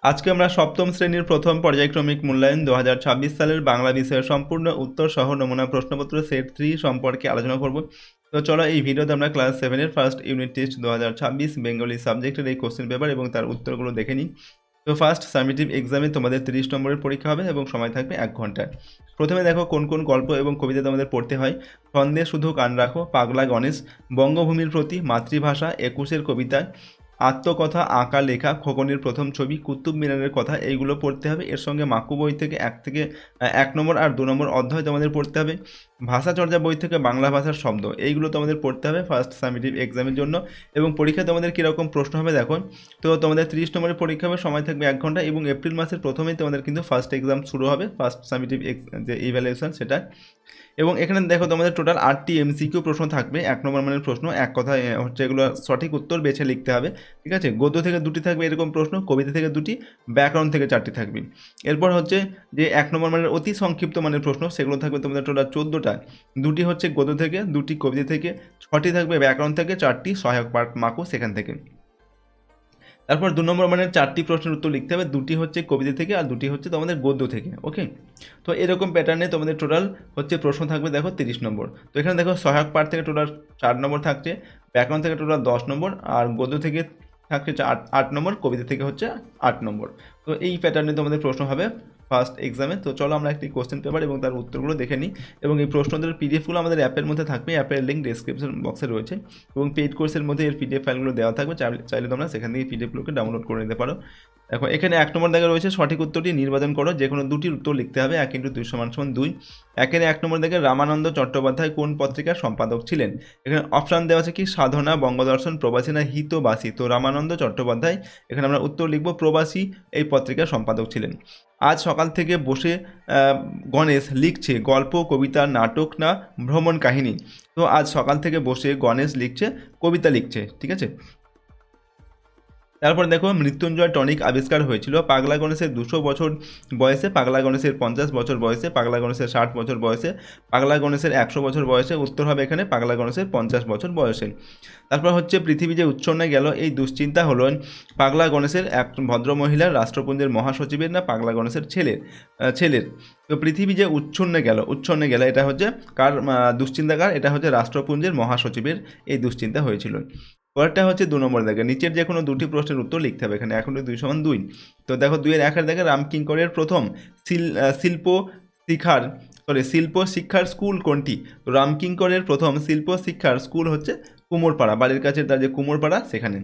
আজকে আমরা সপ্তম শ্রেণীর প্রথম পর্যায়ক্রমিক মূল্যায়ন 2026 সালের বাংলা বিষয়ের সম্পূর্ণ উত্তর সহ নমুনা প্রশ্নপত্র সেট 3 সম্পর্কে আলোচনা করব। তো চলো এই ভিডিওতে আমরা ক্লাস 7 এর ফার্স্ট ইউনিট টেস্ট 2026 বেঙ্গলি সাবজেক্টের এই কোশ্চেন পেপার এবং তার উত্তরগুলো দেখে নিই। তো ফার্স্ট সামেটিভ এক্সামে তোমাদের 30 নম্বরের পরীক্ষা হবে এবং সময় থাকবে 1 ঘন্টা। প্রথমে দেখো কোন কোন গল্প এবং কবিতা তোমাদের পড়তে হয়। ছন্দে শুধু কান রাখো, পাগলা গণেশ, বঙ্গভূমির প্রতি, মাতৃভাষা, 21-এর কবিতা, আত্মকথা, আঁকা লেখা, খোকনের প্রথম ছবি, কুতুব মিনারের কথা, এইগুলো পড়তে হবে। এর সঙ্গে মাকু বই থেকে 1 নম্বর আর 2 নম্বর অধ্যায় তোমাদের পড়তে হবে। ভাষা চর্চা বই থেকে বাংলা ভাষার শব্দ, এইগুলো তোমাদের পড়তে হবে ফার্স্ট সামেটিভ এক্সামের জন্য। এবং পরীক্ষা তোমাদের কীরকম প্রশ্ন হবে দেখো। তো তোমাদের 30 নম্বরের পরীক্ষা হবে, সময় থাকবে 1 ঘন্টা এবং এপ্রিল মাসের প্রথমেই তোমাদের কিন্তু ফার্স্ট এক্সাম শুরু হবে, ফার্স্ট সামেটিভ যে ইভ্যালুয়েশন সেটা। এবং এখানে দেখো তোমাদের টোটাল 8টি এমসিকিউ প্রশ্ন থাকবে, 1 নম্বর মানের প্রশ্ন। এক কথায় হচ্ছে এগুলো সঠিক উত্তর বেছে লিখতে হবে, ঠিক আছে। গদ্য থেকে 2টি থাকবে এরকম প্রশ্ন, কবিতা থেকে 2টি, ব্যাকরণ থেকে 4টি থাকবে। এরপর হচ্ছে যে 1 নম্বর মানের অতি সংক্ষিপ্ত মানের প্রশ্ন, সেগুলো থাকবে তোমাদের টোটাল 14টা। 2টি হচ্ছে গদ্য থেকে, 2টি কবিতা থেকে, 6টি থাকবে ব্যাকরণ থেকে, 4টি সহায়ক পাঠ মাকু সেখান থেকে। তারপর 2 নম্বর মানের 4টি প্রশ্নের উত্তর লিখতে হবে, 2টি হচ্ছে কবিতা থেকে আর 2টি হচ্ছে তোমাদের গদ্য থেকে। ওকে, তো এরকম প্যাটার্নে তোমাদের টোটাল হচ্ছে প্রশ্ন থাকবে দেখো 30 নম্বর। তো এখানে দেখো সহায়ক পাঠ থেকে টোটাল 4 নম্বর থাকছে, ব্যাকরণ থেকে টোটাল 10 নম্বর, আর গদ্য থেকে থাকছে 8 নম্বর, কবিতা থেকে হচ্ছে 8 নম্বর। তো এই প্যাটার্নে তোমাদের প্রশ্ন হবে ফার্স্ট এক্সামে। তো চলো আমরা একটি কোশ্চেন পেপার এবং তার উত্তরগুলো দেখে নিই। এবং এই প্রশ্নদের পিডিএফগুলো আমাদের অ্যাপের মধ্যে থাকবে, অ্যাপের লিঙ্ক ডেসক্রিপশন বক্সে রয়েছে এবং পেইড কোর্সের মধ্যে এর পিডিএফ ফাইলগুলো দেওয়া থাকবে, চাইলে তোমরা সেখান থেকে পিডিএফগুলোকে ডাউনলোড করে নিতে পারো। দেখো এখানে 1 নম্বর দেখা রয়েছে, সঠিক উত্তরটি নির্বাচন করো, যে কোনো 2টির উত্তর লিখতে হবে। 1 × 2 = 2। এখানে 1 নম্বর দেখে রামানন্দ চট্টোপাধ্যায় কোন পত্রিকার সম্পাদক ছিলেন। এখানে অপশান দেওয়া আছে কি সাধনা, বঙ্গদর্শন, প্রবাসী না হিতবাসী। তো রামানন্দ চট্টোপাধ্যায়, এখানে আমরা উত্তর লিখব প্রবাসী এই পত্রিকার সম্পাদক ছিলেন। আজ সকাল থেকে বসে গণেশ লিখছে গল্প, কবিতা, নাটক না ভ্রমণ কাহিনী। তো আজ সকাল থেকে বসে গণেশ লিখছে কবিতা লিখছে, ঠিক আছে। তারপর দেখো মৃত্যুঞ্জয় টনিক আবিষ্কার হয়েছিল পাগলা গণেশের 200 বছর বয়সে, পাগলা গণেশের 50 বছর বয়সে, পাগলা গণেশের 60 বছর বয়সে, পাগলা গণেশের 100 বছর বয়সে। উত্তর হবে এখানে পাগলা গণেশের 50 বছর বয়সে। তারপর হচ্ছে পৃথিবী যে উচ্ছন্নে গেল, এই দুশ্চিন্তা হলো পাগলা গণেশের এক ভদ্রমহিলার, রাষ্ট্রপুঞ্জের মহাসচিবের না পাগলা গণেশের ছেলের। তো পৃথিবী যে উচ্ছন্নে গেল এটা হচ্ছে কার দুশ্চিন্তাকার, এটা হচ্ছে রাষ্ট্রপুঞ্জের মহাসচিবের এই দুশ্চিন্তা হয়েছিল। পরেরটা হচ্ছে 2 নম্বর দেখে নিচের যে কোনো 2টি প্রশ্নের উত্তর লিখতে হবে। এখানে 1 × 2 = 2। তো দেখো 2-এর 1-এর দেখে রামকিঙ্করের প্রথম শিল্প শিক্ষার স্কুল কোনটি। তো রামকিঙ্করের প্রথম শিল্প শিক্ষার স্কুল হচ্ছে কুমোরপাড়া, বাড়ির কাছে তার যে কুমোরপাড়া সেখানে।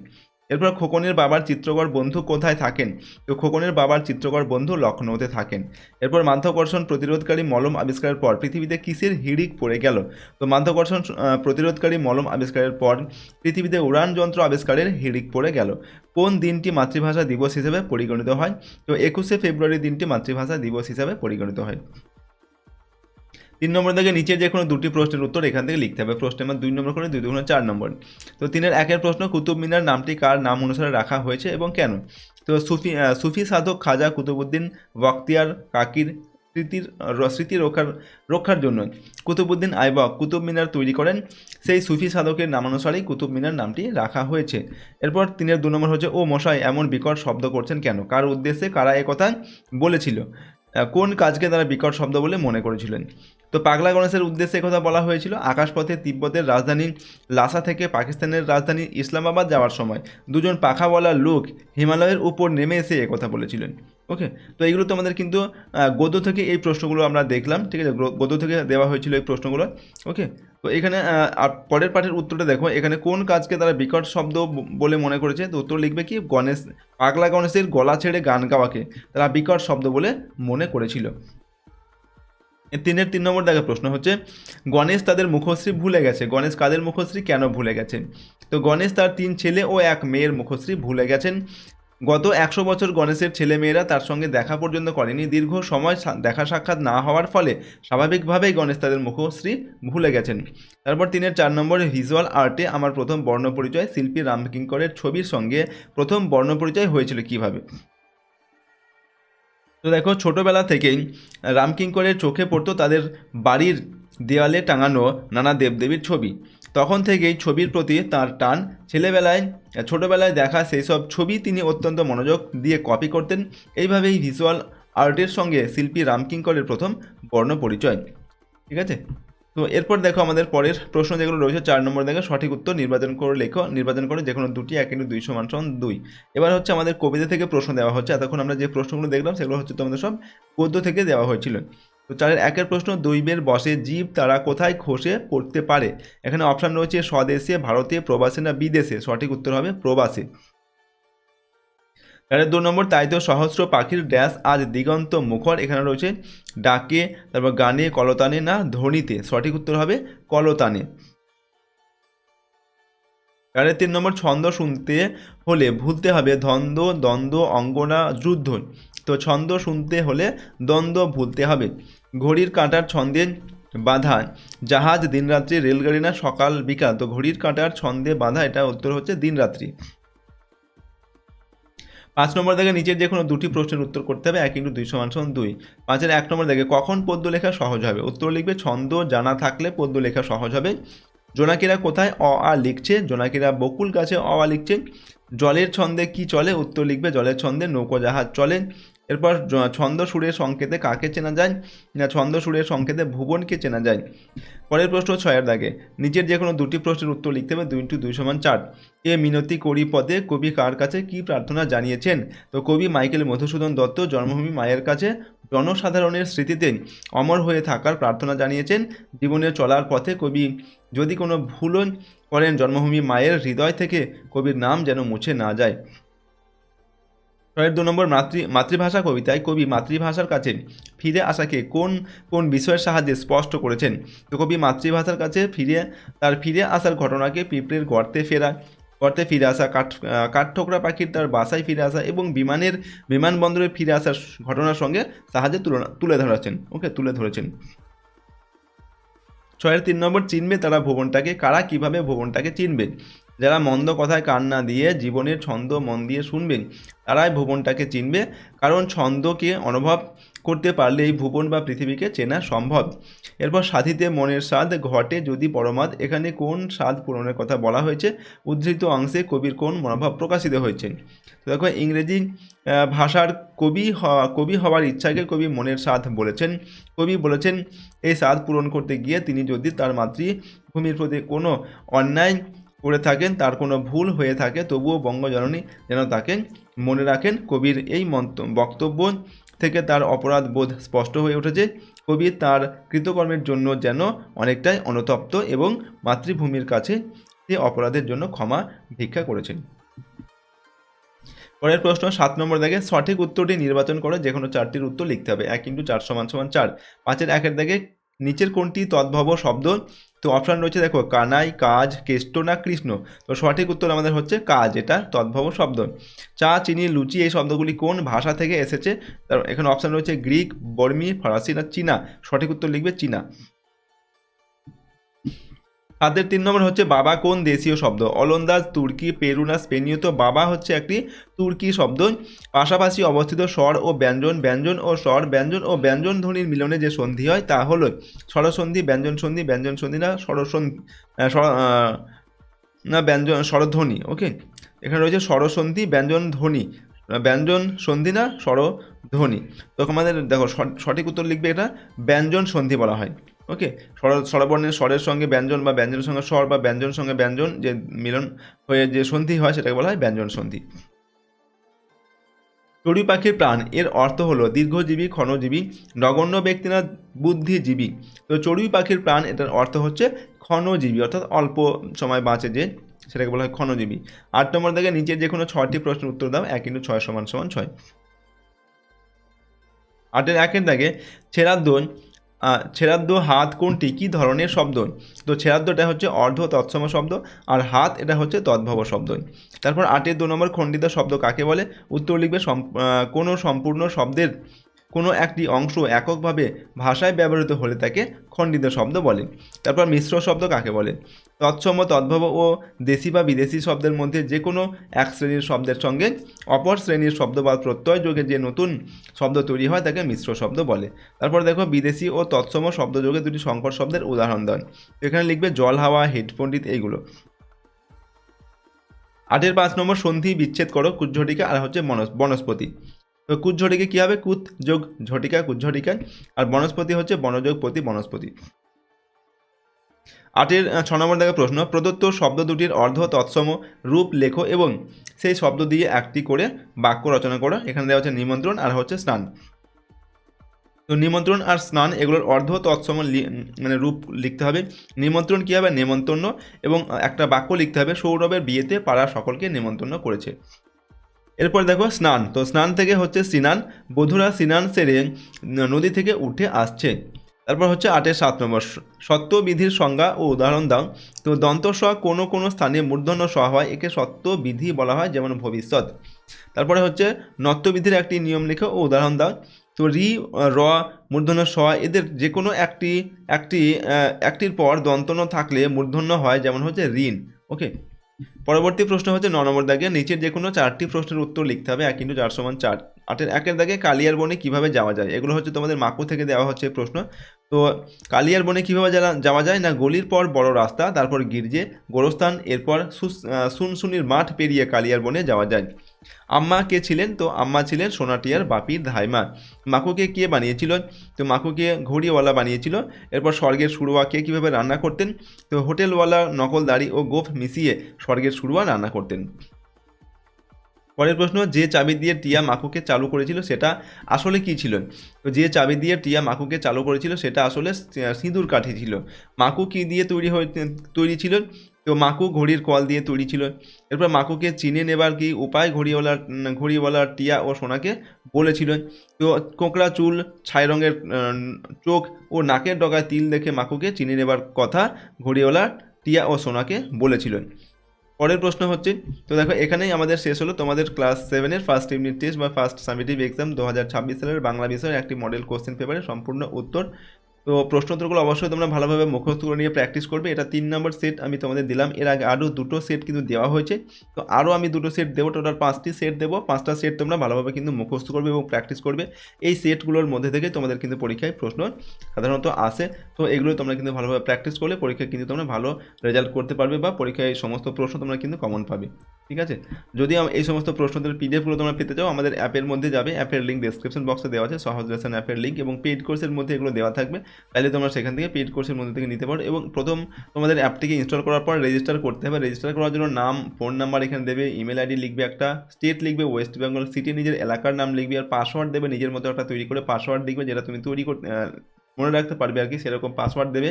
এরপর খোকনের বাবার চিত্রকর বন্ধু কোথায় থাকেন। তো খোকনের বাবার চিত্রকর বন্ধু লখনৌতে থাকেন। এরপর মাধ্যাকর্ষণ প্রতিরোধকারী মলম আবিষ্কারের পর পৃথিবীতে কিসের হিড়িক পড়ে গেল। তো মাধ্যাকর্ষণ প্রতিরোধকারী মলম আবিষ্কারের পর পৃথিবীতে উড়ান যন্ত্র আবিষ্কারের হিড়িক পড়ে গেল। কোন দিনটি মাতৃভাষা দিবস হিসেবে পরিগণিত হয়। তো 21শে ফেব্রুয়ারি দিনটি মাতৃভাষা দিবস হিসাবে পরিগণিত হয়। 3 নম্বর থেকে নিচের যে কোনো 2টি প্রশ্নের উত্তর এখান থেকে লিখতে হবে। প্রশ্ন নম্বর 2 নম্বর করে 2 × 4 নম্বর। তো 3-এর 1-এর প্রশ্ন প্রশ্ন, কুতুব মিনার নামটি কার নাম অনুসারে রাখা হয়েছে এবং কেন। তো সুফি সাধক খাজা কুতুবউদ্দিন বখতিয়ার কাকির স্মৃতি রক্ষার জন্য কুতুবউদ্দিন আইবক কুতুব মিনার তৈরি করেন, সেই সুফি সাধকের নামানুসারেই কুতুব মিনার নামটি রাখা হয়েছে। এরপর 3-এর 2 নম্বর হচ্ছে ও মশাই এমন বিকট শব্দ করছেন কেন, কার উদ্দেশ্যে কারা একথা বলেছিল, কোন কাজকে তারা বিকট শব্দ বলে মনে করেছিলেন। তো পাগলা গণেশের উদ্দেশ্যে কথা বলা হয়েছিল আকাশপথে তিব্বতের রাজধানী লাসা থেকে পাকিস্তানের রাজধানী ইসলামাবাদ যাওয়ার সময় দুজন পাখাওয়ালা লোক হিমালয়ের উপর নেমে এসে একথা বলেছিলেন। ওকে, তো এইগুলো তোমাদের কিন্তু গদ্য থেকে এই প্রশ্নগুলো আমরা দেখলাম, ঠিক আছে, গদ্য থেকে দেওয়া হয়েছিল এই প্রশ্নগুলো। ওকে, তো এখানে পরের পাঠের উত্তরটা দেখো, এখানে কোন কাজকে তারা বিকট শব্দ বলে মনে করেছে। তো উত্তর লিখবে কি পাগলা গণেশের গলা ছেড়ে গান গাওয়াকে তারা বিকট শব্দ বলে মনে করেছিল। 3-এর 3 নম্বর দেখা প্রশ্ন হচ্ছে গণেশ তাদের মুখশ্রী ভুলে গেছে, গণেশ কাদের মুখশ্রী কেন ভুলে গেছেন। তো গণেশ তার 3 ছেলে ও 1 মেয়ের মুখশ্রী ভুলে গেছেন। গত 100 বছর গণেশের ছেলেমেয়েরা তার সঙ্গে দেখা পর্যন্ত করেনি, দীর্ঘ সময় দেখা সাক্ষাৎ না হওয়ার ফলে স্বাভাবিকভাবেই গণেশ তাদের মুখশ্রী ভুলে গেছেন। তারপর 3-এর 4 নম্বরে ভিজুয়াল আর্টে আমার প্রথম বর্ণপরিচয় শিল্পী রামকিঙ্করের ছবির সঙ্গে প্রথম বর্ণপরিচয় হয়েছিল কিভাবে। তো দেখো ছোটোবেলা থেকেই রামকিঙ্করের চোখে পড়তো তাদের বাড়ির দেওয়ালে টাঙানো নানা দেবদেবীর ছবি। তখন থেকেই ছবির প্রতি তার টান। ছোটবেলায় দেখা সেই সব ছবি তিনি অত্যন্ত মনোযোগ দিয়ে কপি করতেন। এইভাবেই ভিজুয়াল আর্টের সঙ্গে শিল্পী রামকিঙ্করের প্রথম বর্ণ পরিচয়। ঠিক আছে, তো এরপর দেখো আমাদের পরের প্রশ্ন যেগুলো রয়েছে 4 নম্বর দেখে সঠিক উত্তর নির্বাচন করে লেখো। নির্বাচন করে যে কোনো দুটি 1 × 2 = 2। এবার হচ্ছে আমাদের কবিতা থেকে প্রশ্ন দেওয়া হচ্ছে। এতক্ষণ আমরা যে প্রশ্নগুলো দেখলাম সেগুলো হচ্ছে তোমাদের সব গদ্য থেকে দেওয়া হয়েছিল। তো 4-এর 1-এর প্রশ্ন, দৈবের বশে জীব তারা কোথায় খসে পড়তে পারে? এখানে অপশান রয়েছে স্বদেশে, ভারতে, প্রবাসে না বিদেশে। সঠিক উত্তর হবে প্রবাসে। 4-এর 2 নম্বর, তাই তো সহস্র পাখির ড্যাশ আজ দিগন্ত মুখর। এখানে রয়েছে ডাকে, তারপর গানে, কলতানে না ধ্বনিতে। সঠিক উত্তর হবে কলতানে। 4-এর 3 নম্বর, ছন্দ শুনতে হলে ভুলতে হবে ধন্দ, দ্বন্দ্ব, অঙ্গনা, যুদ্ধ। তো ছন্দ শুনতে হলে দ্বন্দ্ব ভুলতে হবে। ঘড়ির কাঁটার ছন্দে বাঁধা জাহাজ দিনরাত্রি, রেলগাড়ি না সকাল বিকাল। তো ঘড়ির কাঁটার ছন্দে বাঁধা, এটা উত্তর হচ্ছে দিনরাত্রি। 5 নম্বর দেখে নিচের যে কোনো দুটি প্রশ্নের উত্তর করতে হবে। 1 × 2 = 2। 5-এর 1 নম্বর দেখে কখন পদ্য লেখা সহজ হবে? উত্তর লিখবে ছন্দ জানা থাকলে পদ্য লেখা সহজ হবে। জোনাকিরা কোথায় অ আ লিখছে? জোনাকিরা বকুল গাছে অ আ লিখছে। জলের ছন্দে কি চলে? উত্তর লিখবে জলের ছন্দে নৌকো জাহাজ চলে। এরপর ছন্দ সুরের সংকেতে কাকে চেনা যায়? না ছন্দ সুরের সংকেতে ভুবনকে চেনা যায়। পরের প্রশ্ন 6-এর দাগে নিচের যে কোনো দুটি প্রশ্নের উত্তর লিখতে হবে। 2 × 2 = 4। এ মিনতি করি পদে কবি কার কাছে কি প্রার্থনা জানিয়েছেন? তো কবি মাইকেল মধুসূদন দত্ত জন্মভূমি মায়ের কাছে জনসাধারণের স্মৃতিতে অমর হয়ে থাকার প্রার্থনা জানিয়েছেন। জীবনে চলার পথে কবি যদি কোনো ভুলও করেন জন্মভূমি মায়ের হৃদয় থেকে কবির নাম যেন মুছে না যায়। 2 নম্বর, মাতৃভাষা কবিতায় কবি মাতৃভাষার কাছে ফিরে আসাকে কোন কোন বিষয়ের সাহায্যে স্পষ্ট করেছেন? তো কবি মাতৃভাষার কাছে ফিরে আসার ঘটনাকে পিঁপড়ের গর্তে ফিরে আসা, কাঠঠোকরা পাখির তার বাসায় ফিরে আসা এবং বিমানবন্দরে ফিরে আসার ঘটনার সঙ্গে সাহায্যে তুলে ধরেছেন। 6-এর 3 নম্বর, চিনবে তারা ভুবনটাকে। কারা কিভাবে ভুবনটাকে চিনবে? যারা মন্দ কথায় কান না দিয়ে জীবনের ছন্দ মন দিয়ে শুনবেন তারাই ভুবনটাকে চিনবে, কারণ ছন্দকে অনুভব করতে পারলে এই ভুবন বা পৃথিবীকে চেনা সম্ভব। এরপর সাধিতে মনের স্বাদ ঘটে যদি পরমাদ। এখানে কোন স্বাদ পূরণের কথা বলা হয়েছে? উদ্ধৃত অংশে কবির কোন মনোভাব প্রকাশিত হয়েছে? তো দেখো ইংরেজি ভাষার কবি হওয়ার ইচ্ছাকে কবি মনের স্বাদ বলেছেন। কবি বলেছেন এই স্বাদ পূরণ করতে গিয়ে তিনি যদি তার মাতৃভূমির প্রতি কোনো অন্যায় করে থাকেন, তার কোনো ভুল হয়ে থাকে, তবুও বঙ্গজননী যেন তাকে মনে রাখেন। কবির এই বক্তব্য থেকে তার অপরাধ বোধ স্পষ্ট হয়ে উঠেছে। কবি তার কৃতকর্মের জন্য যেন অনেকটাই অনুতপ্ত এবং মাতৃভূমির কাছে সে অপরাধের জন্য ক্ষমা ভিক্ষা করেছেন। পরের প্রশ্ন 7 নম্বর দাগে সঠিক উত্তরটি নির্বাচন করে যে কোনো 4টির উত্তর লিখতে হবে। 1 × 4 = 4। 5-এর 1-এর দাগে নিচের কোনটি তদ্ভব শব্দ? তো অপশান রয়েছে দেখো কানাই, কাজ, কেষ্ট না কৃষ্ণ। তো সঠিক উত্তর আমাদের হচ্ছে কাজ, এটা তদ্ভব শব্দ। চা, চিনি, লুচি এই শব্দগুলি কোন ভাষা থেকে এসেছে? তার এখানে অপশান রয়েছে গ্রিক, বর্মী, ফরাসি না চীনা। সঠিক উত্তর লিখবে চীনা। 7-এর 3 নম্বর হচ্ছে বাবা কোন দেশীয় শব্দ? অলন্দাজ, তুর্কি, পেরু না স্পেনীয়। তো বাবা হচ্ছে একটি তুর্কি শব্দ। পাশাপাশি অবস্থিত স্বর ও ব্যঞ্জন, ব্যঞ্জন ও স্বর, ব্যঞ্জন ও ব্যঞ্জন ধ্বনির মিলনে যে সন্ধি হয় তা হলো স্বরসন্ধি, ব্যঞ্জন সন্ধি না স্বরধ্বনি। ওকে, এখানে রয়েছে স্বরসন্ধি, ব্যঞ্জন ধ্বনি, ব্যঞ্জন সন্ধি না স্বরধ্বনি। তো আমাদের দেখো সঠিক উত্তর লিখবে এটা ব্যঞ্জন সন্ধি বলা হয়। ওকে, স্বরবর্ণের স্বরের সঙ্গে ব্যঞ্জন বা ব্যঞ্জনের সঙ্গে স্বর বা ব্যঞ্জন সঙ্গে ব্যঞ্জন যে মিলন হয়ে যে সন্ধি হয় সেটাকে বলা হয় ব্যঞ্জন সন্ধি। চড়ুই পাখির প্রাণ এর অর্থ হলো দীর্ঘজীবী, ক্ষণজীবী, নগণ্য ব্যক্তি না বুদ্ধিজীবী। তো চড়ুই পাখির প্রাণ এটার অর্থ হচ্ছে ক্ষণজীবী, অর্থাৎ অল্প সময় বাঁচে যে, সেটাকে বলা হয় ক্ষণজীবী। 8 নম্বর থেকে নিচের যে কোনো 6টি প্রশ্নের উত্তর দাও। 1 × 6 = 6। 8-এর 1-এর দাগে ছেড়াদ্দ হাত কোনটি কী ধরনের শব্দ? তো ছেড়াদ্দটা হচ্ছে অর্ধ তৎসম শব্দ, আর হাত এটা হচ্ছে তদ্ভব শব্দ। তারপর 8-এর 2 নম্বর খণ্ডিত শব্দ কাকে বলে? উত্তর লিখবে কোনো সম্পূর্ণ শব্দের কোনো একটি অংশ এককভাবে ভাষায় ব্যবহৃত হলে তাকে খণ্ডিত শব্দ বলে। তারপর মিশ্র শব্দ কাকে বলে? তৎসম, তদ্ভব ও দেশি বা বিদেশি শব্দের মধ্যে যে কোনো এক শ্রেণীর শব্দের সঙ্গে অপর শ্রেণীর শব্দ বা প্রত্যয় যোগে যে নতুন শব্দ তৈরি হয় তাকে মিশ্র শব্দ বলে। তারপর দেখো বিদেশি ও তৎসম শব্দ যোগে দুটি সংকর শব্দের উদাহরণ দেন। এখানে লিখবে জল, হাওয়া, হেড পণ্ডিত, এইগুলো। 8-এর 5 নম্বর, সন্ধি বিচ্ছেদ করো। কুজ্ঝটিকা আর হচ্ছে বনস্পতি। তো কুজ্ঝটিকে কী হবে? কুত যোগ ঝটিকা, কুজ্ঝটিকা। আর বনস্পতি হচ্ছে বনযোগ পতি, বনস্পতি। 8-এর 6 নম্বর দেখো প্রশ্ন, প্রদত্ত শব্দ দুটির অর্ধ তৎসম রূপ লেখো এবং সেই শব্দ দিয়ে একটি করে বাক্য রচনা করো। এখানে দেওয়া হচ্ছে নিমন্ত্রণ আর হচ্ছে স্নান। তো নিমন্ত্রণ আর স্নান এগুলোর অর্ধ তৎসম মানে রূপ লিখতে হবে। নিমন্ত্রণ কী হবে? নেমন্তন্ন। এবং একটা বাক্য লিখতে হবে, সৌরভের বিয়েতে পাড়ার সকলকে নিমন্ত্রণ করেছে। এরপর দেখো স্নান। তো স্নান থেকে হচ্ছে স্নান, বধূরা স্নান সেরে নদী থেকে উঠে আসছে। তারপর হচ্ছে 8-এর 7 নম্বর, সত্যবিধির সংজ্ঞা ও উদাহরণ দাও। তো দন্ত স কোনো কোনো স্থানে মূর্ধন্য স হয়, একে সত্যবিধি বলা হয়, যেমন ভবিষ্যৎ। তারপরে হচ্ছে নত্যবিধির একটি নিয়ম লেখো ও উদাহরণ দাও। তো রি, র, মূর্ধন্য স এদের যে কোনো একটির পর দন্তন্য থাকলে মূর্ধন্য হয়, যেমন হচ্ছে ঋণ। ওকে। পরবর্তী প্রশ্ন হচ্ছে 9 নম্বর দাগে, নিচের যে কোনো 4টি প্রশ্নের উত্তর লিখতে হবে। 1 × 4 = 4। 8-এর 1-এর দাগে কালিয়ার বনে কীভাবে যাওয়া যায়? এগুলো হচ্ছে তোমাদের মাকু থেকে দেওয়া হচ্ছে প্রশ্ন। তো কালিয়ার বনে কীভাবে যাওয়া যায় না, গলির পর বড় রাস্তা, তারপর গির্জে, গোরস্থান, এরপর সুনসুনির মাঠ পেরিয়ে কালিয়ার বনে যাওয়া যায়। আম্মা কে ছিলেন? তো আম্মা ছিলেন সোনাটিয়ার বাপির ধাইমা। মাকুকে কে বানিয়েছিল? তো মাকুকে ঘড়িওয়ালা বানিয়েছিল। এরপর স্বর্গের শুরুয়া কে কীভাবে রান্না করতেন? তো হোটেলওয়ালা নকলদারি ও গোফ মিশিয়ে স্বর্গের শুরুয়া রান্না করতেন। পরের প্রশ্ন, যে চাবি দিয়ে টিয়া মাকুকে চালু করেছিল সেটা আসলে কী ছিল? তো যে চাবি দিয়ে টিয়া মাকুকে চালু করেছিল সেটা আসলে সিঁদুর কাঠি ছিল। মাকু কী দিয়ে তৈরি ছিল? তো মাকু ঘড়ির কল দিয়ে তৈরি ছিল। এরপর মাকুকে চিনে নেবার কি উপায় ঘড়িওয়ালা টিয়া ও সোনাকে বলেছিল। তো কোঁকড়া চুল, ছাই রঙের চোখ ও নাকের ডগায় তিল দেখে মাকুকে চিনে নেবার কথা ঘড়িওয়ালা টিয়া ও সোনাকে বলেছিল। পরের প্রশ্ন হচ্ছে, তো দেখো এখানেই আমাদের শেষ হলো তোমাদের ক্লাস 7-এর ফার্স্ট ইউনিট টেস্ট বা ফার্স্ট সামেটিভ এক্সাম 2026 সালের বাংলা বিষয়ের একটি মডেল কোশ্চেন পেপারের সম্পূর্ণ উত্তর। তো প্রশ্নোত্তরগুলো অবশ্যই তোমরা ভালোভাবে মুখস্থ করে নিয়ে প্র্যাকটিস করবে। এটা 3 নম্বর সেট আমি তোমাদের দিলাম। এর আগে আরও 2টো সেট কিন্তু দেওয়া হয়েছে। তো আরও আমি 2টো সেট দেবো, টোটাল 5টি সেট দেবো। 5টা সেট তোমরা ভালোভাবে কিন্তু মুখস্থ করবে এবং প্র্যাকটিস করবে। এই সেটগুলোর মধ্যে থেকে তোমাদের কিন্তু পরীক্ষায় প্রশ্ন সাধারণত আসে। তো এগুলো তোমরা কিন্তু ভালোভাবে প্র্যাকটিস করলে পরীক্ষায় কিন্তু তোমরা ভালো রেজাল্ট করতে পারবে বা পরীক্ষায় এই সমস্ত প্রশ্ন তোমরা কিন্তু কমন পাবে। ঠিক আছে? যদি এই সমস্ত প্রশ্নদের পিডিএফগুলো তোমরা পেতে চাও, আমাদের অ্যাপের মধ্যে যাবে। অ্যাপের লিঙ্ক ডেসক্রিপশন বক্সে দেওয়া আছে, সহজ লেসন অ্যাপের লিঙ্ক, এবং পেইড কোর্সের মধ্যে এগুলো দেওয়া থাকবে। তাহলে তোমরা সেখান থেকে পেইড কোর্সের মধ্যে থেকে নিতে পারো। এবং প্রথম তোমাদের অ্যাপটিকে ইনস্টল করার পর রেজিস্টার করতে হবে। রেজিস্টার করার জন্য নাম, ফোন নাম্বার এখানে দেবে, ইমেল আইডি লিখবে, একটা স্টেট লিখবে ওয়েস্ট বেঙ্গল, সিটি নিজের এলাকার নাম লিখবে, আর পাসওয়ার্ড দেবে নিজের মতো একটা তৈরি করে পাসওয়ার্ড লিখবে, যেটা তুমি মনে রাখতে পারবে আর কি, সেরকম পাসওয়ার্ড দেবে।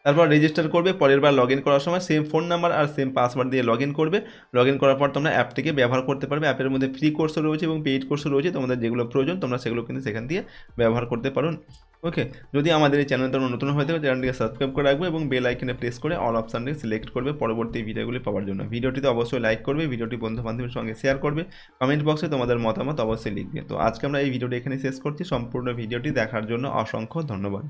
তারপর রেজিস্টার করবে। পরের বার লগ ইন করার সময় সেম ফোন নাম্বার আর সেম পাসওয়ার্ড দিয়ে লগ ইন করবে। লগ ইন করার পর তোমরা অ্যাপটিকে ব্যবহার করতে পারবে। অ্যাপের মধ্যে ফ্রি কোর্সও রয়েছে এবং পেইড কোর্সও রয়েছে। তোমাদের যেগুলো প্রয়োজন তোমরা সেগুলো কিন্তু সেখান দিয়ে ব্যবহার করতে পারো। ওকে। যদি আমাদের এই চ্যানেল তোমরা নতুন হয়ে থাকে, চ্যানেলটিকে সাবস্ক্রাইব করে রাখবে এবং বেল আইকনে প্রেস করে অল অপশানটিকে সিলেক্ট করবে পরবর্তী ভিডিওগুলি পাওয়ার জন্য। ভিডিওটিতে অবশ্যই লাইক করবে, ভিডিওটি বন্ধু বান্ধবের সঙ্গে শেয়ার করবে, কমেন্ট বক্সে তোমাদের মতামত অবশ্যই লিখবে। তো আজকে আমরা এই ভিডিওটি এখানে শেষ করছি। সম্পূর্ণ ভিডিওটি দেখার জন্য অসংখ্য ধন্যবাদ।